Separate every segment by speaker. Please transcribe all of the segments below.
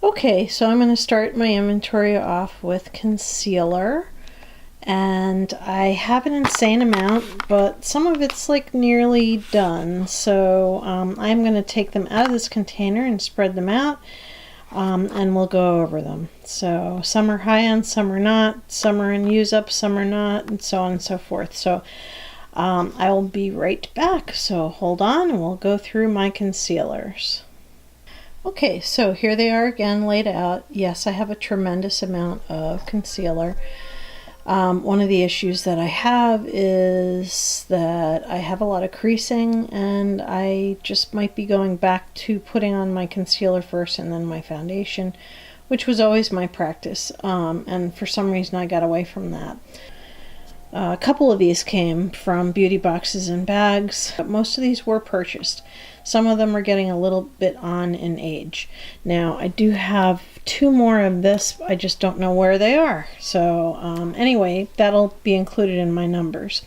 Speaker 1: Okay, so I'm going to start my inventory off with concealer, and I have an insane amount, but some of it's like nearly done, so I'm going to take them out of this container and spread them out, and we'll go over them. So some are high-end, some are not, some are in use up, some are not, and so on and so forth. So I will be right back, so hold on and we'll go through my concealers. Okay, so here they are again laid out. Yes, I have a tremendous amount of concealer. One of the issues that I have is that I have a lot of creasing, and I just might be going back to putting on my concealer first and then my foundation, which was always my practice, and for some reason I got away from that. A couple of these came from beauty boxes and bags, but most of these were purchased. Some of them are getting a little bit on in age. Now, I do have 2 more of this, I just don't know where they are. So anyway, that'll be included in my numbers.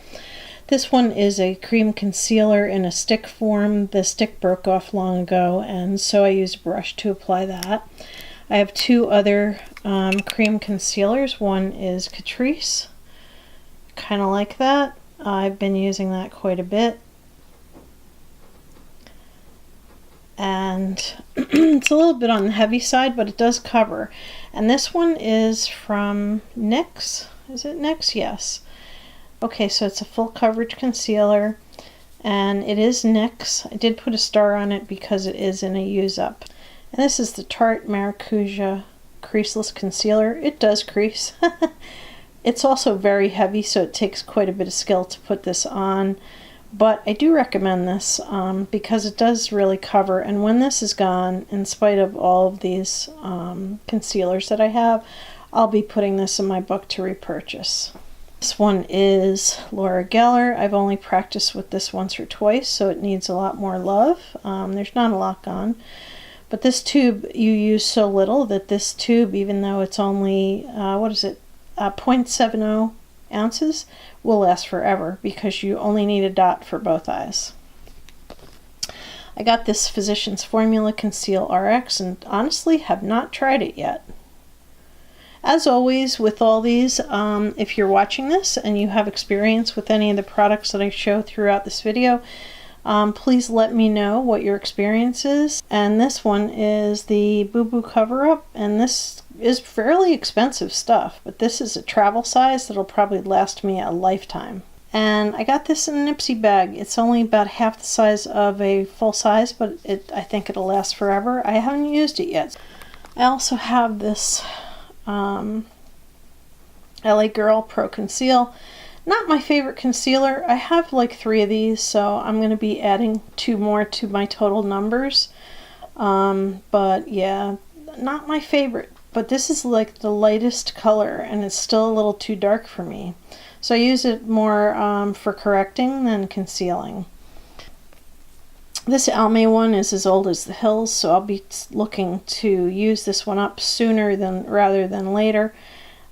Speaker 1: This one is a cream concealer in a stick form. The stick broke off long ago, and so I used a brush to apply that. I have 2 other cream concealers. One is Catrice. Kind of like that. I've been using that quite a bit, and it's a little bit on the heavy side, but it does cover. And this one is from NYX. Is it NYX? Yes. Okay, so it's a full coverage concealer, and it is NYX. I did put a star on it because it is in a use up. And this is the Tarte Maracuja Creaseless Concealer. It does crease. It's also very heavy, so it takes quite a bit of skill to put this on, but I do recommend this because it does really cover. And when this is gone, in spite of all of these concealers that I have, I'll be putting this in my book to repurchase. This one is Laura Geller. I've only practiced with this once or twice, so it needs a lot more love. There's not a lot gone. But this tube, you use so little that this tube, even though it's only, 0.70 ounces, will last forever because you only need a dot for both eyes. I got this Physicians Formula Conceal RX and honestly have not tried it yet. As always with all these, if you're watching this and you have experience with any of the products that I show throughout this video, please let me know what your experience is. And this one is the Boo Boo Cover Up, and this is fairly expensive stuff, but this is a travel size that'll probably last me a lifetime. And I got this in a Nipsey bag. It's only about half the size of a full size, but I think it'll last forever. I haven't used it yet. I also have this LA Girl Pro Conceal. Not my favorite concealer. I have like 3 of these, so I'm going to be adding 2 more to my total numbers. But yeah, not my favorite. But this is like the lightest color, and it's still a little too dark for me. So I use it more for correcting than concealing. This Almay one is as old as the hills, so I'll be looking to use this one up sooner rather than later.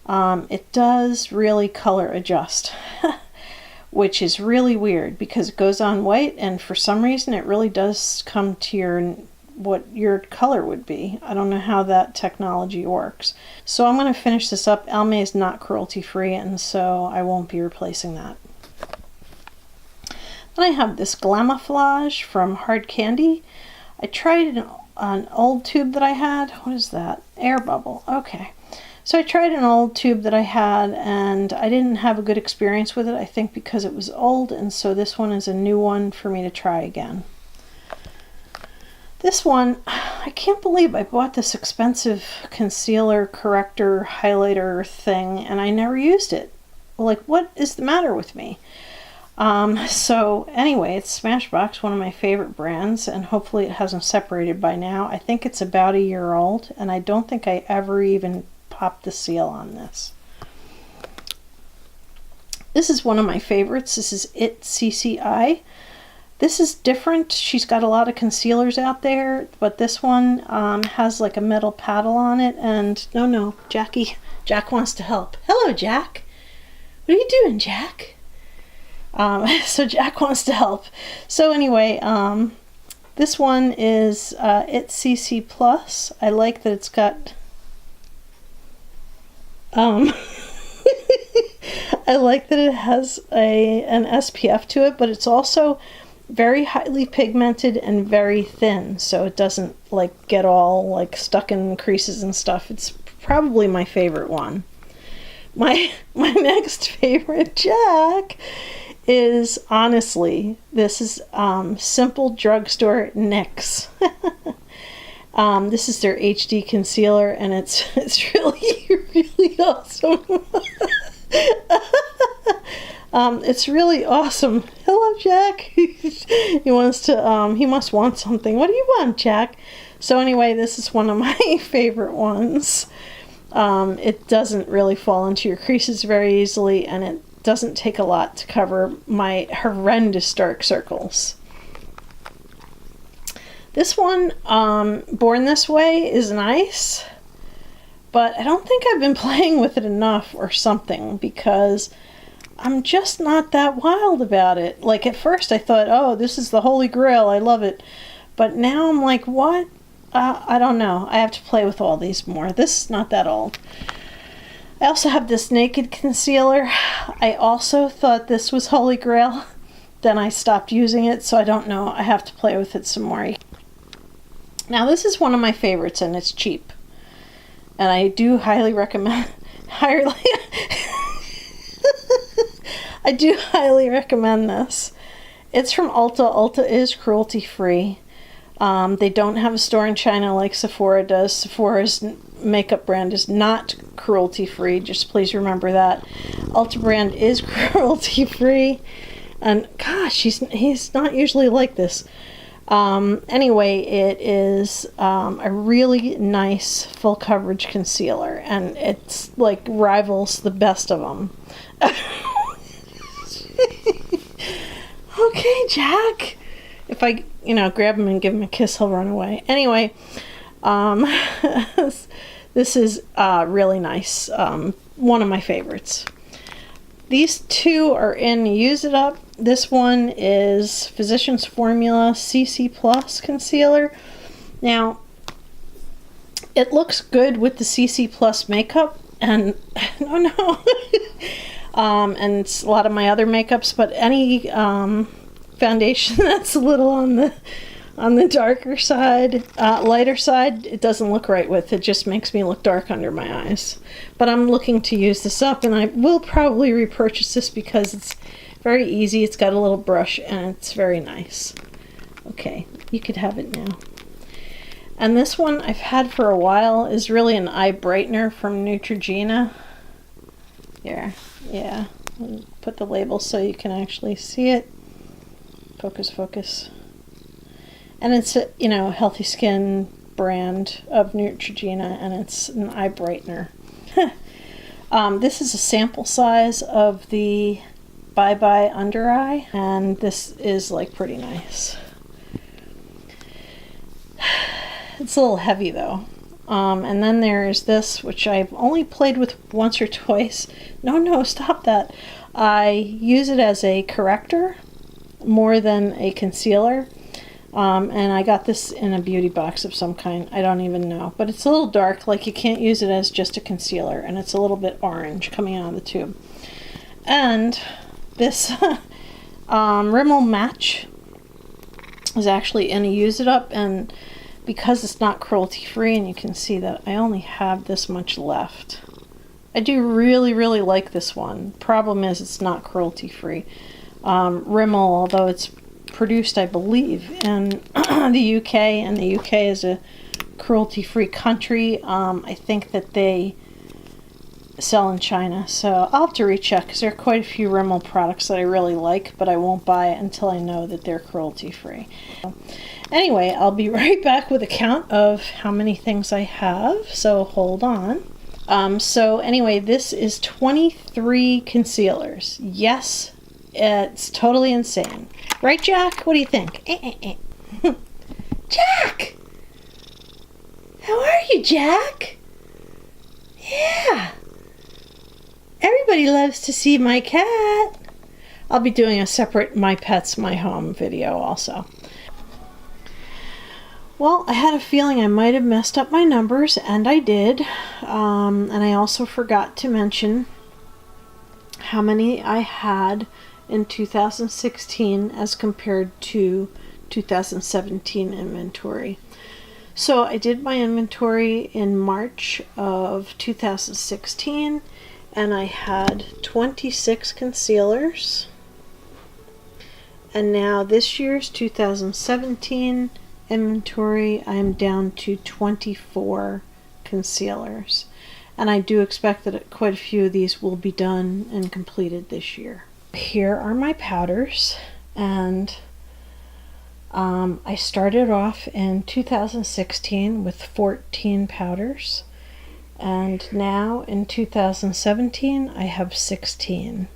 Speaker 1: It does really color adjust, which is really weird because it goes on white, and for some reason it really does come to what your color would be. I don't know how that technology works. So I'm going to finish this up. Almay is not cruelty free, and so I won't be replacing that. Then I have this Glamouflage from Hard Candy. I tried an old tube that I had. What is that? Air Bubble. Okay. So I tried an old tube that I had, and I didn't have a good experience with it, I think because it was old, and so this one is a new one for me to try again. This one, I can't believe I bought this expensive concealer corrector highlighter thing and I never used it. Like, what is the matter with me? So anyway, it's Smashbox, one of my favorite brands, and hopefully it hasn't separated by now. I think it's about a year old, and I don't think I ever even popped the seal on this. This is one of my favorites. This is It CCI. This is different. She's got a lot of concealers out there, but this one has like a metal paddle on it, and no, Jack wants to help. Hello, Jack. What are you doing, Jack? So Jack wants to help. So anyway, This one is It's CC Plus. I like that it's got I like that it has an SPF to it, but it's also very highly pigmented and very thin, so it doesn't like get all like stuck in creases and stuff. It's probably my favorite one. My next favorite, Jack, is honestly, this is Simple Drugstore NYX. This is their HD concealer, and it's really really awesome. It's really awesome. Hello, Jack. He wants to. He must want something. What do you want, Jack? So anyway, this is one of my favorite ones. It doesn't really fall into your creases very easily, and it doesn't take a lot to cover my horrendous dark circles. This one, Born This Way, is nice, but I don't think I've been playing with it enough or something, because I'm just not that wild about it. Like at first I thought, oh, this is the holy grail, I love it. But now I'm like, what? I don't know. I have to play with all these more. This is not that old. I also have this Naked concealer. I also thought this was holy grail. Then I stopped using it, so I don't know. I have to play with it some more. Now this is one of my favorites, and it's cheap. And I do highly recommend... I do highly recommend this. It's from Ulta. Ulta is cruelty-free. They don't have a store in China like Sephora does. Sephora's makeup brand is not cruelty-free. Just please remember that. Ulta brand is cruelty-free. And gosh, he's not usually like this. Anyway, it is a really nice full coverage concealer, and it's like rivals the best of them. Okay, Jack. If I, grab him and give him a kiss, he'll run away. Anyway, this is really nice. One of my favorites. These two are in Use It Up. This one is Physicians Formula CC Plus Concealer. Now, it looks good with the CC Plus makeup, and no. And it's a lot of my other makeups, but any foundation that's a little on the darker side, lighter side, it doesn't look right with. It just makes me look dark under my eyes. But I'm looking to use this up, and I will probably repurchase this because it's very easy. It's got a little brush, and it's very nice. Okay, you could have it now. And this one I've had for a while is really an eye brightener from Neutrogena. Here, yeah. I'll put the label so you can actually see it. Focus. And it's a, Healthy Skin brand of Neutrogena, and it's an eye brightener. This is a sample size of the Bye Bye Under Eye, and this is like pretty nice. It's a little heavy though. And then there's this, which I've only played with once or twice. No, stop that. I use it as a corrector more than a concealer. And I got this in a beauty box of some kind. I don't even know. But it's a little dark, like you can't use it as just a concealer. And it's a little bit orange coming out of the tube. And this Rimmel Match is actually in a Use It Up. And because it's not cruelty free, and you can see that I only have this much left. I do really, really like this one. Problem is it's not cruelty free. Rimmel, although it's produced, I believe, in the UK, and the UK is a cruelty-free country. I think that they sell in China, so I'll have to recheck, because there are quite a few Rimmel products that I really like, but I won't buy it until I know that they're cruelty-free. Anyway, I'll be right back with a count of how many things I have, so hold on. So anyway, this is 23 concealers. Yes, it's totally insane. Right, Jack? What do you think? Jack! How are you, Jack? Yeah. Everybody loves to see my cat. I'll be doing a separate My Pets, My Home video also. Well, I had a feeling I might have messed up my numbers, and I did. And I also forgot to mention how many I had in 2016 as compared to 2017 inventory. So I did my inventory in March of 2016, and I had 26 concealers. And now this year's 2017 inventory, I'm down to 24 concealers. And I do expect that quite a few of these will be done and completed this year. Here are my powders, and I started off in 2016 with 14 powders, and now in 2017 I have 16.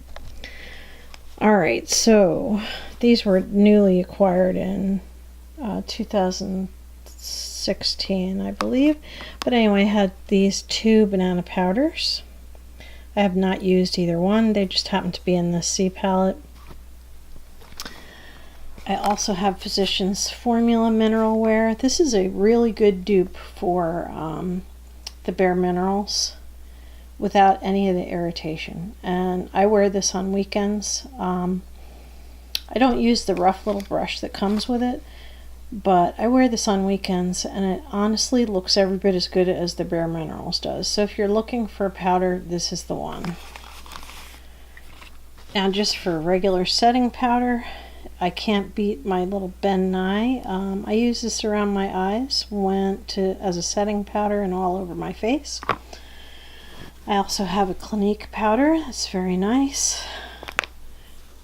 Speaker 1: Alright, so these were newly acquired in 2016, I believe. But anyway, I had these two banana powders. I have not used either one. They just happen to be in the C palette. I also have Physicians Formula Mineral Wear. This is a really good dupe for the Bare Minerals without any of the irritation. And I wear this on weekends. I don't use the rough little brush that comes with it, but I wear this on weekends, and it honestly looks every bit as good as the Bare Minerals does. So if you're looking for a powder, this is the one. Now, just for regular setting powder, I can't beat my little Ben Nye. I use this around my eyes as a setting powder and all over my face. I also have a Clinique powder. That's very nice.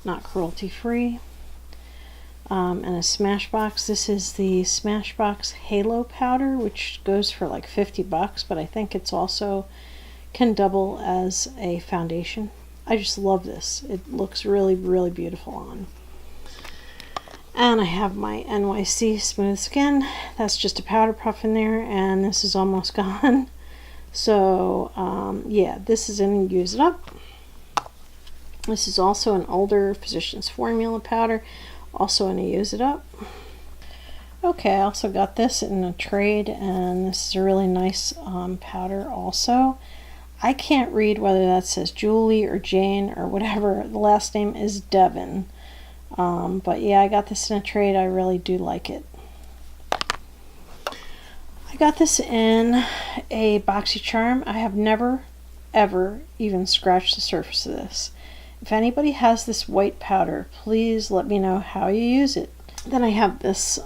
Speaker 1: Not cruelty free. And a Smashbox. This is the Smashbox Halo powder, which goes for like $50, but I think it's also can double as a foundation. I just love this. It looks really, really beautiful on. And I have my NYC Smooth Skin. That's just a powder puff in there, and this is almost gone. So yeah, this is in Use It Up. This is also an older Physicians Formula powder, also in a Use It Up. Okay, I also got this in a trade, and this is a really nice powder also. I can't read whether that says Julie or Jane or whatever. The last name is Devon. But yeah, I got this in a trade. I really do like it. I got this in a Boxycharm. I have never, ever even scratched the surface of this. If anybody has this white powder, please let me know how you use it. Then I have this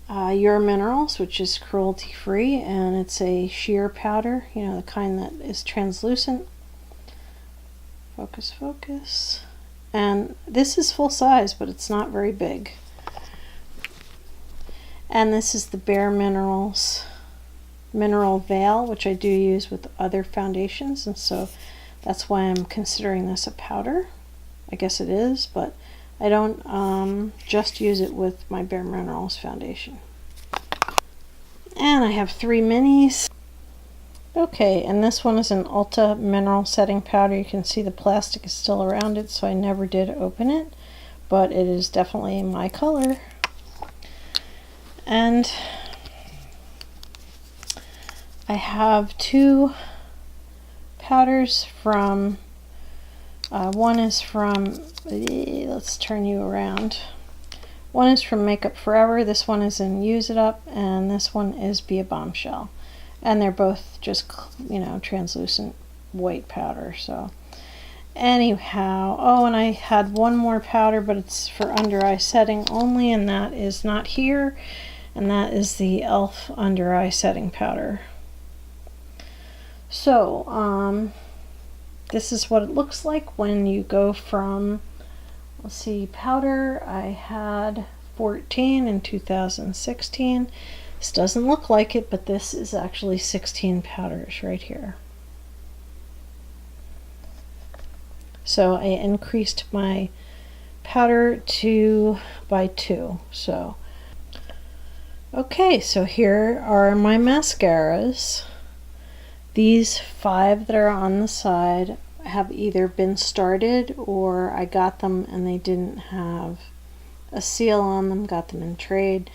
Speaker 1: Your Minerals, which is cruelty free, and it's a sheer powder, you know, the kind that is translucent. Focus, focus. And this is full size, but it's not very big. And this is the Bare Minerals Mineral Veil, which I do use with other foundations, and so that's why I'm considering this a powder. I guess it is, but I don't just use it with my Bare Minerals foundation. And I have 3 minis. Okay, and this one is an Ulta Mineral Setting Powder. You can see the plastic is still around it, so I never did open it, but it is definitely my color. And I have 2 powders from, one is from, let's turn you around. One is from Makeup Forever, this one is in Use It Up, and this one is Be a Bombshell. And they're both just, you know, translucent white powder. So anyhow, oh, and I had one more powder, but it's for under eye setting only, and that is not here, and that is the e.l.f. under eye setting powder. So this is what it looks like when you go from, let's see, powder, I had 14 in 2016. This doesn't look like it, but this is actually 16 powders right here. So I increased my powder by 2. So okay, so here are my mascaras. These 5 that are on the side have either been started or I got them and they didn't have a seal on them, got them in trade.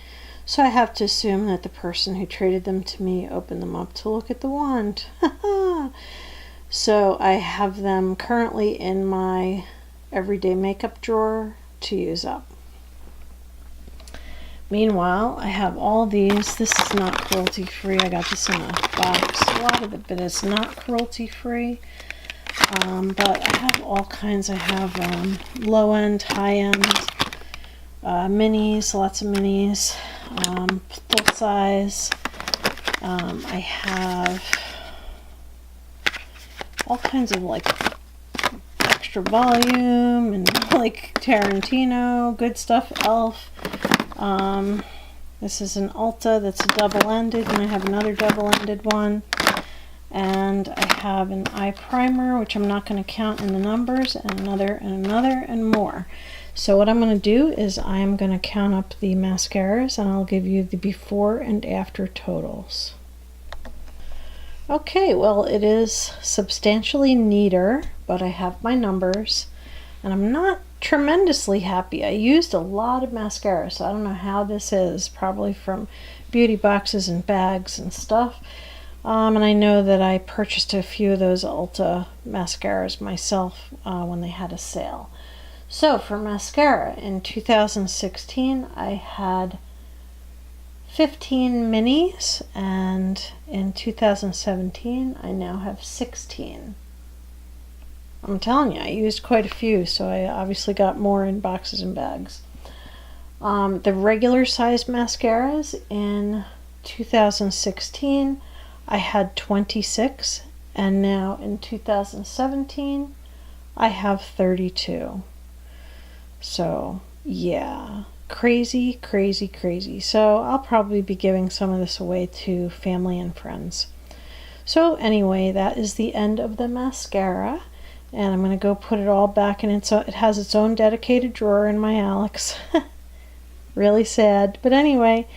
Speaker 1: So I have to assume that the person who traded them to me opened them up to look at the wand. So I have them currently in my everyday makeup drawer to use up. Meanwhile, I have all these. This is not cruelty free. I got this in a box. A lot of it, but it's not cruelty free. But I have all kinds. I have low end, high end, minis, lots of minis, full size. I have all kinds of like extra volume and like Tarantino, good stuff, Elf. This is an Ulta that's a double-ended, and I have another double-ended one. And I have an eye primer, which I'm not going to count in the numbers, and another, and another, and more. So what I'm going to do is I'm going to count up the mascaras, and I'll give you the before and after totals. Okay, well, it is substantially neater, but I have my numbers, and I'm not tremendously happy. I used a lot of mascara, so I don't know how this is. Probably from beauty boxes and bags and stuff. And I know that I purchased a few of those Ulta mascaras myself when they had a sale. So for mascara in 2016, I had 15 minis, and in 2017, I now have 16. I'm telling you, I used quite a few, so I obviously got more in boxes and bags. The regular size mascaras in 2016, I had 26, and now in 2017, I have 32. So, yeah, crazy, crazy, crazy. So I'll probably be giving some of this away to family and friends. So anyway, that is the end of the mascara. And I'm going to go put it all back in it. So it has its own dedicated drawer in my Alex. Really sad. But anyway,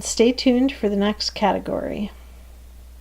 Speaker 1: stay tuned for the next category.